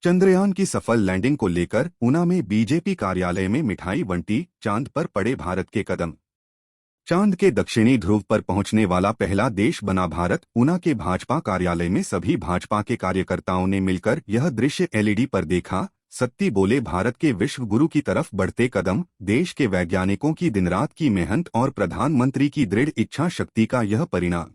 चंद्रयान की सफल लैंडिंग को लेकर ऊना में बीजेपी कार्यालय में मिठाई बंटी। चांद पर पड़े भारत के कदम। चांद के दक्षिणी ध्रुव पर पहुंचने वाला पहला देश बना भारत। ऊना के भाजपा कार्यालय में सभी भाजपा के कार्यकर्ताओं ने मिलकर यह दृश्य एलईडी पर देखा। सत्ती बोले, भारत के विश्व गुरु की तरफ बढ़ते कदम, देश के वैज्ञानिकों की दिनरात की मेहनत और प्रधानमंत्री की दृढ़ इच्छा शक्ति का यह परिणाम।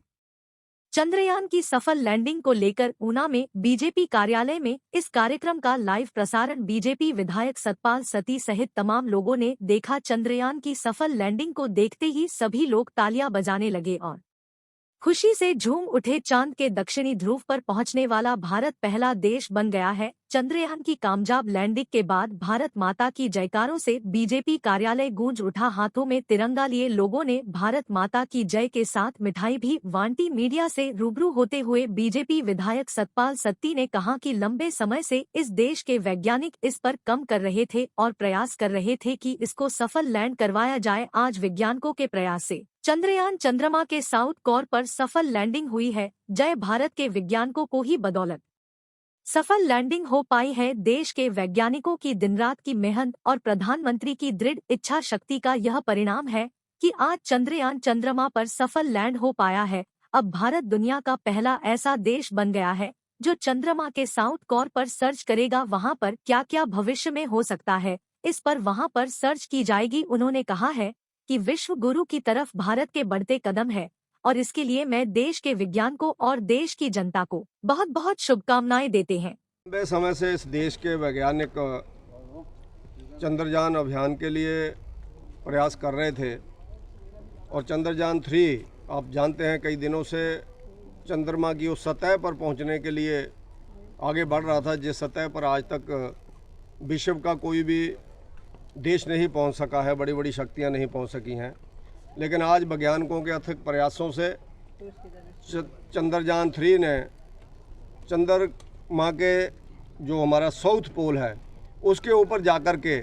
चंद्रयान की सफल लैंडिंग को लेकर ऊना में बीजेपी कार्यालय में इस कार्यक्रम का लाइव प्रसारण बीजेपी विधायक सतपाल सत्ती सहित तमाम लोगों ने देखा। चंद्रयान की सफल लैंडिंग को देखते ही सभी लोग तालियां बजाने लगे और खुशी से झूम उठे। चांद के दक्षिणी ध्रुव पर पहुंचने वाला भारत पहला देश बन गया है। चंद्रयान की कामयाब लैंडिंग के बाद भारत माता की जयकारों से बीजेपी कार्यालय गूंज उठा। हाथों में तिरंगा लिए लोगों ने भारत माता की जय के साथ मिठाई भी बांटी। मीडिया से रूबरू होते हुए बीजेपी विधायक सतपाल सत्ती ने कहा कि लंबे समय से इस देश के वैज्ञानिक इस पर काम कर रहे थे और प्रयास कर रहे थे कि इसको सफल लैंड करवाया जाए। आज वैज्ञानिकों के प्रयास से चंद्रयान चंद्रमा के साउथ कोर पर सफल लैंडिंग हुई है। जय भारत के वैज्ञानिकों को ही बदौलत सफल लैंडिंग हो पाई है। देश के वैज्ञानिकों की दिनरात की मेहनत और प्रधानमंत्री की दृढ़ इच्छा शक्ति का यह परिणाम है कि आज चंद्रयान चंद्रमा पर सफल लैंड हो पाया है। अब भारत दुनिया का पहला ऐसा देश बन गया है जो चंद्रमा के साउथ कोर पर सर्च करेगा। वहां पर क्या क्या भविष्य में हो सकता है, इस पर वहां पर सर्च की जाएगी। उन्होंने कहा है कि विश्व गुरु की तरफ भारत के बढ़ते कदम है और इसके लिए मैं देश के विज्ञान को और देश की जनता को बहुत बहुत शुभकामनाएं देते हैं। लंबे समय से इस देश के वैज्ञानिक चंद्रयान अभियान के लिए प्रयास कर रहे थे और चंद्रयान 3 आप जानते हैं कई दिनों से चंद्रमा की उस सतह पर पहुंचने के लिए आगे बढ़ रहा था जिस सतह पर आज तक विश्व का कोई भी देश नहीं पहुंच सका है, बड़ी बड़ी शक्तियां नहीं पहुंच सकी हैं। लेकिन आज वैज्ञानिकों के अथक प्रयासों से चंद्रयान 3 ने चंद्रमा के जो हमारा साउथ पोल है उसके ऊपर जाकर के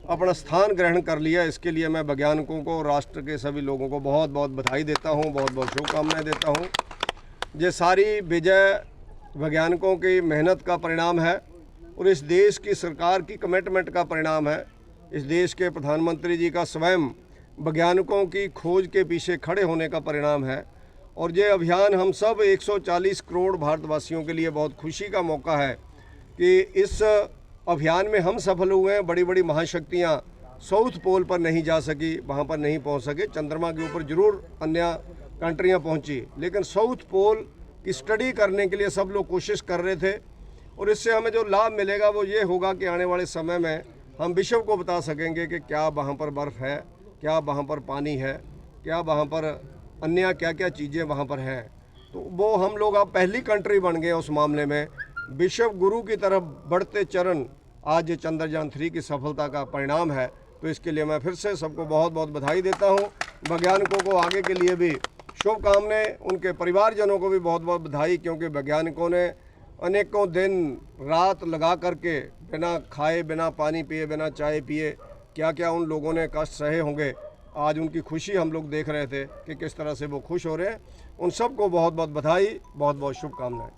अपना स्थान ग्रहण कर लिया। इसके लिए मैं वैज्ञानिकों को, राष्ट्र के सभी लोगों को बहुत बहुत बधाई देता हूं, बहुत बहुत शुभकामनाएं देता हूं। ये सारी विजय वैज्ञानिकों की मेहनत का परिणाम है और इस देश की सरकार की कमिटमेंट का परिणाम है। इस देश के प्रधानमंत्री जी का स्वयं वैज्ञानिकों की खोज के पीछे खड़े होने का परिणाम है और ये अभियान हम सब 140 करोड़ भारतवासियों के लिए बहुत खुशी का मौका है कि इस अभियान में हम सफल हुए हैं। बड़ी बड़ी महाशक्तियाँ साउथ पोल पर नहीं जा सकी, वहाँ पर नहीं पहुँच सके। चंद्रमा के ऊपर जरूर अन्य कंट्रियाँ पहुँची, लेकिन साउथ पोल की स्टडी करने के लिए सब लोग कोशिश कर रहे थे और इससे हमें जो लाभ मिलेगा वो ये होगा कि आने वाले समय में हम विश्व को बता सकेंगे कि क्या वहाँ पर बर्फ़ है, क्या वहाँ पर पानी है, क्या वहाँ पर अन्य क्या क्या चीज़ें वहाँ पर हैं। तो वो हम लोग अब पहली कंट्री बन गए उस मामले में। विश्व गुरु की तरफ बढ़ते चरण आज ये चंद्रयान 3 की सफलता का परिणाम है। तो इसके लिए मैं फिर से सबको बहुत बहुत बधाई देता हूँ। वैज्ञानिकों को आगे के लिए भी शुभकामनाएं, उनके परिवारजनों को भी बहुत बहुत बधाई, क्योंकि वैज्ञानिकों ने अनेकों दिन रात लगा करके बिना खाए, बिना पानी पिए, बिना चाय पिए क्या क्या उन लोगों ने कष्ट सहे होंगे। आज उनकी खुशी हम लोग देख रहे थे कि किस तरह से वो खुश हो रहे हैं। उन सबको बहुत बहुत बधाई, बहुत बहुत शुभकामनाएं।